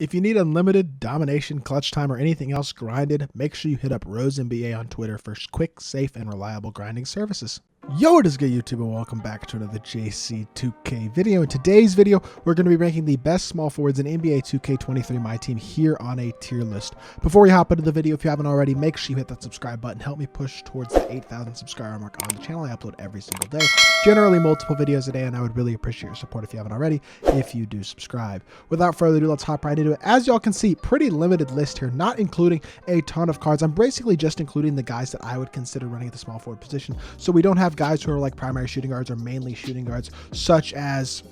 If you need unlimited domination, clutch time, or anything else grinded, make sure you hit up Rose NBA on Twitter for quick, safe, and reliable grinding services. Yo, what is good, YouTube, and welcome back to another JC2K video. In today's video, we're going to be ranking the best small forwards in NBA 2K23 MyTEAM here on a tier list. Before we hop into the video, if you haven't already, make sure you hit that subscribe button. Help me push towards the 8,000 subscriber mark on the channel. I upload every single day, generally multiple videos a day, and I would really appreciate your support if you haven't already, if you do subscribe. Without further ado, let's hop right into it. As y'all can see, pretty limited list here, not including a ton of cards. I'm basically just including the guys that I would consider running at the small forward position, so we don't have guys who are like primary shooting guards or mainly shooting guards, such as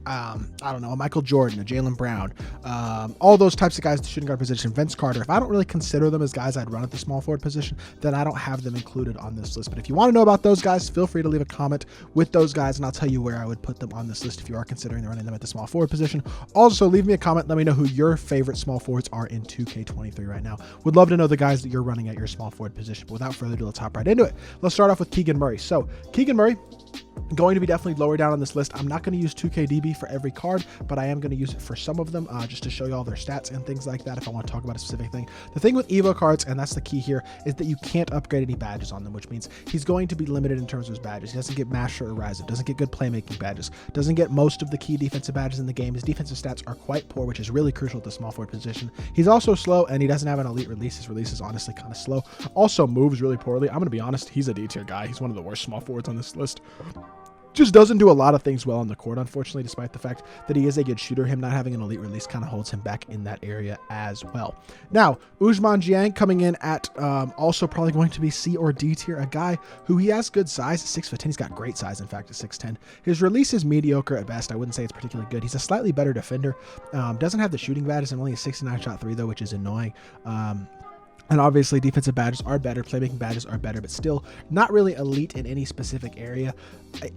I don't know, a Michael Jordan, a Jaylen Brown, all those types of guys at the shooting guard position. Vince Carter. If I don't really consider them as guys I'd run at the small forward position, then I don't have them included on this list. But if you want to know about those guys, feel free to leave a comment with those guys, and I'll tell you where I would put them on this list if you are considering running them at the small forward position. Also, leave me a comment. Let me know who your favorite small forwards are in 2K23 right now. Would love to know the guys that you're running at your small forward position. But without further ado, let's hop right into it. Let's start off with Keegan Murray. So Keegan Murray, going to be definitely lower down on this list. I'm not going to use 2KDB for every card, but I am going to use it for some of them, just to show you all their stats and things like that if I want to talk about a specific thing. The thing with Evo cards, and that's the key here, is that you can't upgrade any badges on them, which means he's going to be limited in terms of his badges. He doesn't get Master or Rise Up, doesn't get good playmaking badges, doesn't get most of the key defensive badges in the game. His defensive stats are quite poor, which is really crucial at the small forward position. He's also slow, and he doesn't have an elite release. His release is honestly kind of slow. Also moves really poorly. I'm going to be honest, he's a D tier guy. He's one of the worst small forwards on this list. Just doesn't do a lot of things well on the court, unfortunately, despite the fact that he is a good shooter. Him not having an elite release kind of holds him back in that area as well. Now, Ousmane Dieng coming in at also probably going to be C or D tier, a guy who he has good size at 6'10". He's got great size, in fact, at 6'10". His release is mediocre at best. I wouldn't say it's particularly good. He's a slightly better defender. Doesn't have the shooting badges and only a 69 shot 3, though, which is annoying. And obviously defensive badges are better, playmaking badges are better, but still not really elite in any specific area.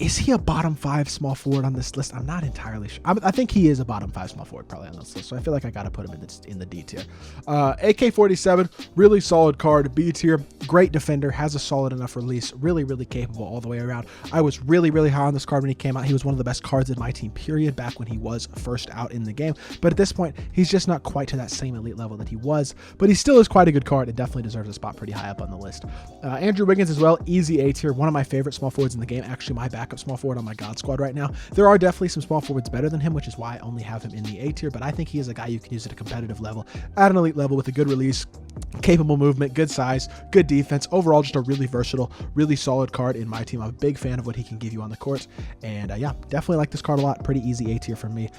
Is he a bottom 5 small forward on this list? I'm not entirely sure. I think he is a bottom 5 small forward probably on this list, so I feel like I got to put him in the D tier. AK-47, really solid card, B tier, great defender, has a solid enough release, really, really capable all the way around. I was really, really high on this card when he came out. He was one of the best cards in my team, period, back when he was first out in the game. But at this point, he's just not quite to that same elite level that he was, but he still is quite a good card and definitely deserves a spot pretty high up on the list. Andrew Wiggins as well, easy A tier, one of my favorite small forwards in the game, actually my backup small forward on my God squad right now. There are definitely some small forwards better than him, which is why I only have him in the A tier, but I think he is a guy you can use at a competitive level, at an elite level, with a good release, capable movement, good size, good defense. Overall, just a really versatile, really solid card in my team. I'm a big fan of what he can give you on the court, and yeah, definitely like this card a lot. Pretty easy A tier for me.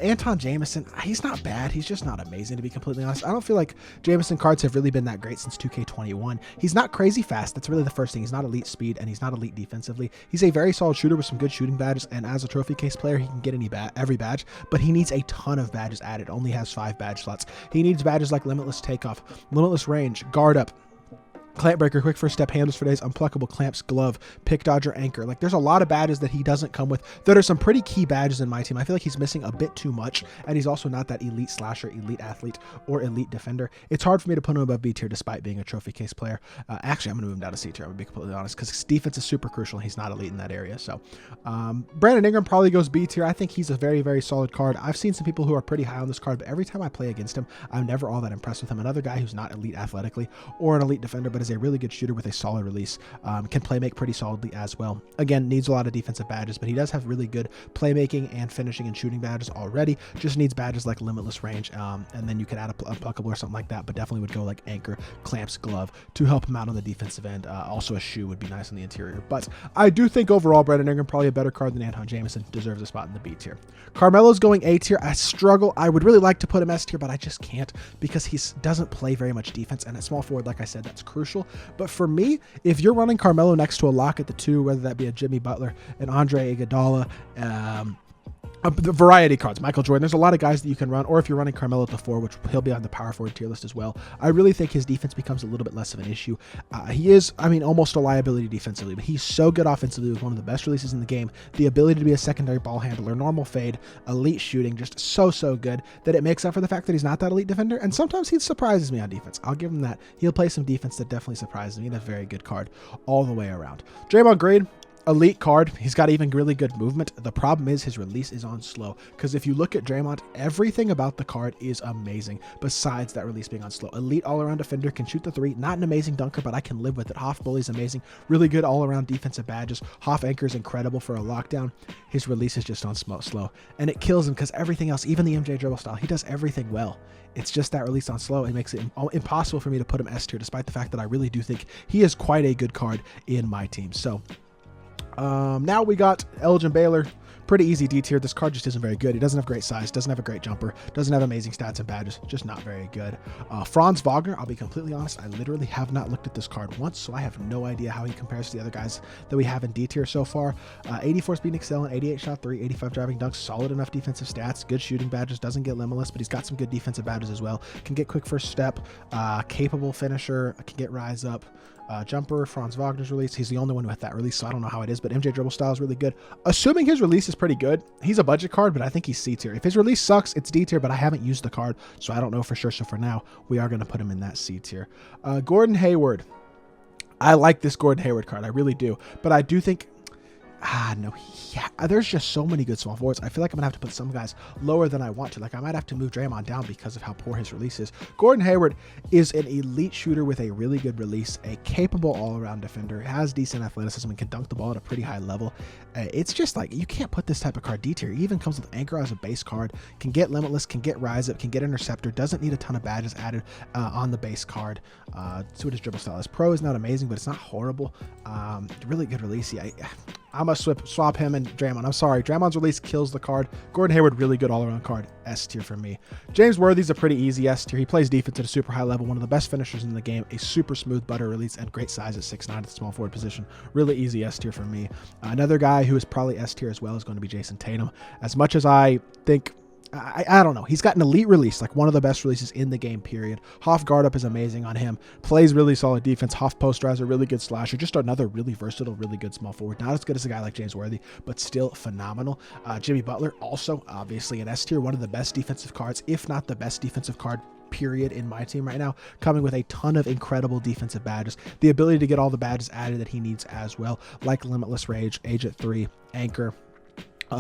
Anton Jamison, he's not bad, he's just not amazing, to be completely honest. I don't feel like Jamison cards have really been that great since 2K21. He's not crazy fast, that's really the first thing. He's not elite speed, and he's not elite defensively. He's a very solid shooter with some good shooting badges, and as a trophy case player, he can get every badge, but he needs a ton of badges added. Only has 5 badge slots. He needs badges like Limitless Takeoff, Limitless Range, Guard Up, Clamp Breaker, Quick First Step, Handles for Days, Unpluckable, Clamps, Glove, Pick Dodger, Anchor. Like, there's a lot of badges that he doesn't come with that are some pretty key badges in my team. I feel like he's missing a bit too much, and he's also not that elite slasher, elite athlete, or elite defender. It's hard for me to put him above B tier despite being a trophy case player. Actually, I'm going to move him down to C tier, I'm going to be completely honest, because his defense is super crucial, and he's not elite in that area. So Brandon Ingram probably goes B tier. I think he's a very, very solid card. I've seen some people who are pretty high on this card, but every time I play against him, I'm never all that impressed with him. Another guy who's not elite athletically or an elite defender, but is a really good shooter with a solid release, can playmake pretty solidly as well. Again, needs a lot of defensive badges, but he does have really good playmaking and finishing and shooting badges already. Just needs badges like Limitless Range, and then you could add a Pluckable or something like that, but definitely would go like Anchor, Clamps, Glove to help him out on the defensive end. Also a shoe would be nice on the interior, but I do think overall Brandon Ingram, probably a better card than Anton Jamison, deserves a spot in the B tier. Carmelo's going A tier. I struggle. I would really like to put him S tier, but I just can't because he doesn't play very much defense, and at small forward, like I said, that's crucial. But for me, if you're running Carmelo next to a lock at the 2, whether that be a Jimmy Butler, an Andre Iguodala, the variety cards, Michael Jordan, there's a lot of guys that you can run, or if you're running Carmelo at the 4, which he'll be on the power forward tier list as well, I really think his defense becomes a little bit less of an issue. He is, I mean, almost a liability defensively, but he's so good offensively with one of the best releases in the game, the ability to be a secondary ball handler, normal fade, elite shooting, just so good that it makes up for the fact that he's not that elite defender, and sometimes he surprises me on defense. I'll give him that. He'll play some defense that definitely surprises me, and a very good card all the way around. Draymond Green, elite card. He's got even really good movement. The problem is his release is on slow, because if you look at Draymond, everything about the card is amazing besides that release being on slow. Elite all-around defender, can shoot the three, not an amazing dunker, but I can live with it. Hoff bully is amazing, really good all-around defensive badges. Hoff anchor is incredible for a lockdown. His release is just on slow, and it kills him because everything else, even the MJ dribble style, he does everything well. It's just that release on slow. It makes it impossible for me to put him S tier, despite the fact that I really do think he is quite a good card in my team. So now we got Elgin Baylor. Pretty easy D tier. This card just isn't very good. He doesn't have great size, doesn't have a great jumper, doesn't have amazing stats and badges, just not very good. Franz Wagner, I'll be completely honest, I literally have not looked at this card once, so I have no idea how he compares to the other guys that we have in D tier so far. 84 speed and excel, 88 shot 3, 85 driving dunks, solid enough defensive stats, good shooting badges, doesn't get limitless, but he's got some good defensive badges as well. Can get quick first step, capable finisher, can get rise up. Jumper, Franz Wagner's release. He's the only one with that release, so I don't know how it is, but MJ dribble style is really good. Assuming his release is pretty good, he's a budget card, but I think he's C tier. If his release sucks, it's D tier, but I haven't used the card, so I don't know for sure. So for now, we are going to put him in that C tier. Gordon Hayward. I like this Gordon Hayward card. I really do, but I do think no, yeah, there's just so many good small forwards. I feel like I'm gonna have to put some guys lower than I want to. Like I might have to move Draymond down because of how poor his release is. Gordon Hayward is an elite shooter with a really good release, a capable all-around defender, has decent athleticism, and can dunk the ball at a pretty high level. It's just like, you can't put this type of card D tier. He even comes with anchor as a base card, can get limitless, can get rise up, can get interceptor, doesn't need a ton of badges added on the base card. See what his dribble style is. Pro is not amazing, but it's not horrible. Really good release. Yeah, I'm going to swap him and Draymond. I'm sorry. Draymond's release kills the card. Gordon Hayward, really good all-around card. S tier for me. James Worthy's a pretty easy S tier. He plays defense at a super high level. One of the best finishers in the game. A super smooth butter release and great size at 6'9" at the small forward position. Really easy S tier for me. Another guy who is probably S tier as well is going to be Jason Tatum. As much as I think... I don't know. He's got an elite release, like one of the best releases in the game, period. Hoff guard up is amazing on him. Plays really solid defense. Hoff posterizer, really good slasher. Just another really versatile, really good small forward. Not as good as a guy like James Worthy, but still phenomenal. Jimmy Butler, also obviously an S tier. One of the best defensive cards, if not the best defensive card, period, in my team right now, coming with a ton of incredible defensive badges. The ability to get all the badges added that he needs as well, like Limitless Rage, Age at 3, Anchor,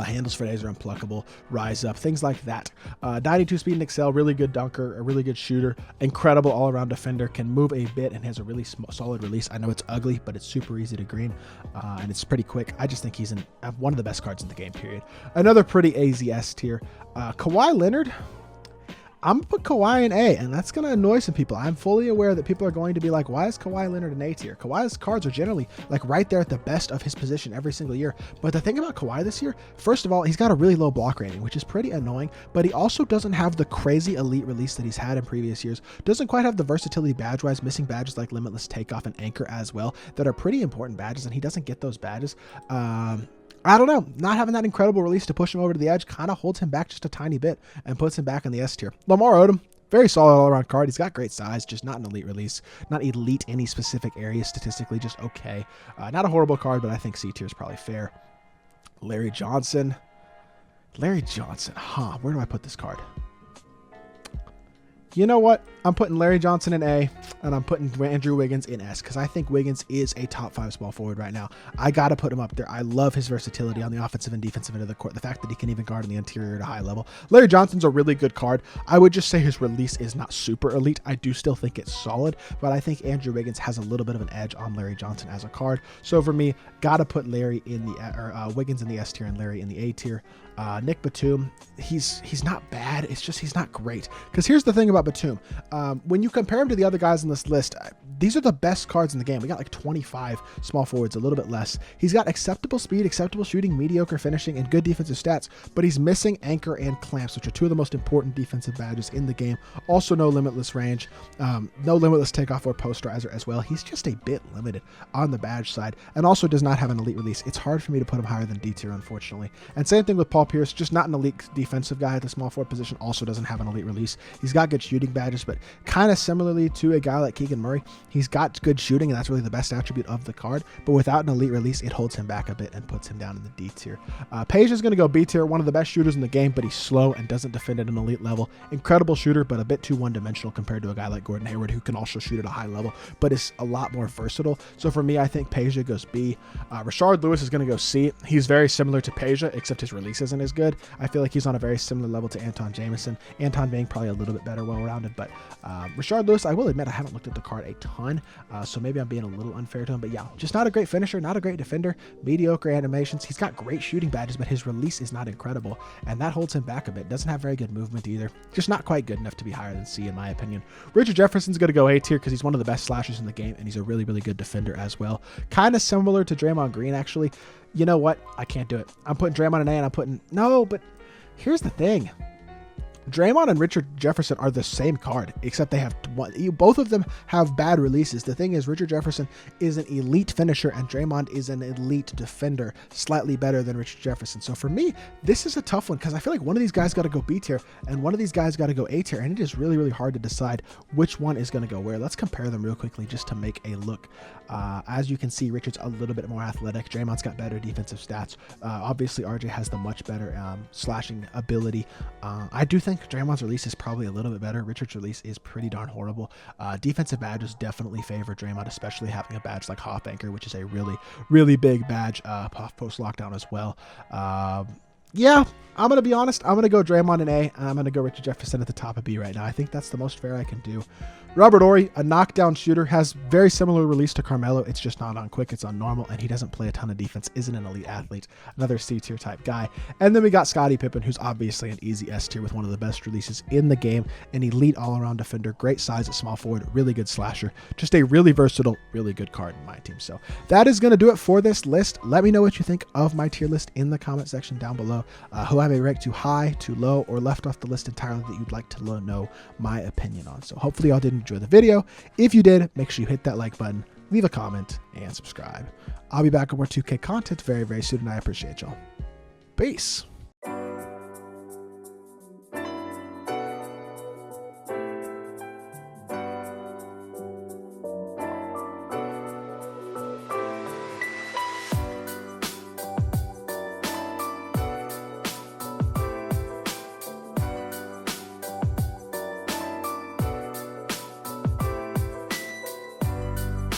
handles for days are unpluckable, rise up, things like that. 92 speed and excel, really good dunker, a really good shooter, incredible all-around defender, can move a bit and has a really solid release. I know it's ugly, but it's super easy to green, and it's pretty quick. I just think he's one of the best cards in the game, period. Another pretty easy S tier. Kawhi Leonard. I'm going to put Kawhi in A, and that's going to annoy some people. I'm fully aware that people are going to be like, why is Kawhi Leonard in A tier? Kawhi's cards are generally like right there at the best of his position every single year. But the thing about Kawhi this year, first of all, he's got a really low block rating, which is pretty annoying, but he also doesn't have the crazy elite release that he's had in previous years. Doesn't quite have the versatility badge-wise, missing badges like Limitless Takeoff and Anchor as well that are pretty important badges, and he doesn't get those badges. I don't know. Not having that incredible release to push him over to the edge kind of holds him back just a tiny bit and puts him back in the S tier. Lamar Odom, very solid all-around card. He's got great size, just not an elite release. Not elite any specific area statistically, just okay. Not a horrible card, but I think C tier is probably fair. Larry Johnson. Where do I put this card? You know what? I'm putting Larry Johnson in A, and I'm putting Andrew Wiggins in S, because I think Wiggins is a top 5 small forward right now. I got to put him up there. I love his versatility on the offensive and defensive end of the court. The fact that he can even guard in the interior at a high level. Larry Johnson's a really good card. I would just say his release is not super elite. I do still think it's solid, but I think Andrew Wiggins has a little bit of an edge on Larry Johnson as a card. So for me, got to put Larry in the Wiggins in the S tier and Larry in the A tier. Nick Batum, he's not bad. It's just he's not great. Because here's the thing about Batum. When you compare him to the other guys on this list, these are the best cards in the game. We got like 25 small forwards, a little bit less. He's got acceptable speed, acceptable shooting, mediocre finishing, and good defensive stats, but he's missing anchor and clamps, which are two of the most important defensive badges in the game. Also no limitless range, no limitless takeoff or posterizer as well. He's just a bit limited on the badge side, and also does not have an elite release. It's hard for me to put him higher than D tier, unfortunately. And same thing with Paul Pierce, just not an elite defensive guy at the small forward position, also doesn't have an elite release. He's got good shooting badges, but kind of similarly to a guy like Keegan Murray, He's got good shooting, and that's really the best attribute of the card. But without an elite release, it holds him back a bit and puts him down in the D tier. Page is going to go B tier, one of the best shooters in the game, but he's slow and doesn't defend at an elite level. Incredible shooter, but a bit too one-dimensional compared to a guy like Gordon Hayward, who can also shoot at a high level, but is a lot more versatile. So for me, I think Peja goes B. Rashard Lewis is going to go C. He's very similar to Peja, except his release isn't as good. I feel like he's on a very similar level to Anton Jameson. Anton being probably a little bit better, well-rounded, but Rashard Lewis, I will admit, I haven't looked at the card a ton, so maybe I'm being a little unfair to him, but yeah, just not a great finisher, not a great defender, mediocre animations. He's got great shooting badges, but his release is not incredible, and that holds him back a bit. Doesn't have very good movement either. Just not quite good enough to be higher than C, in my opinion. Richard Jefferson's going to go A tier because he's one of the best slashers in the game, and he's a really, really good defender as well. Kind of similar to Draymond Green, actually. You know what? I can't do it. I'm putting Draymond in A, and I'm putting... No, but here's the thing. Draymond and Richard Jefferson are the same card, except they have both of them have bad releases. The thing is, Richard Jefferson is an elite finisher and Draymond is an elite defender, slightly better than Richard Jefferson. So for me, this is a tough one because I feel like one of these guys got to go B tier and one of these guys got to go A tier, and it is really, really hard to decide which one is going to go where. Let's compare them real quickly just to make a look. As you can see, Richard's a little bit more athletic. Draymond's got better defensive stats. Obviously, RJ has the much better slashing ability. I do think Draymond's release is probably a little bit better. Richard's release is pretty darn horrible. Defensive badges definitely favor Draymond, especially having a badge like Hoff Anchor, which is a really, really big badge post lockdown as well. Yeah, I'm going to be honest. I'm going to go Draymond in A, and I'm going to go Richard Jefferson at the top of B right now. I think that's the most fair I can do. Robert Horry, a knockdown shooter, has very similar release to Carmelo. It's just not on quick. It's on normal, and he doesn't play a ton of defense, isn't an elite athlete, another C-tier type guy. And then we got Scottie Pippen, who's obviously an easy S-tier with one of the best releases in the game, an elite all-around defender, great size at small forward, really good slasher, just a really versatile, really good card in my team. So that is going to do it for this list. Let me know what you think of my tier list in the comment section down below. Who I may rank too high, too low, or left off the list entirely that you'd like to know my opinion on. So hopefully y'all did enjoy the video. If you did, make sure you hit that like button, leave a comment, and subscribe. I'll be back with more 2K content very, very soon, and I appreciate y'all. Peace.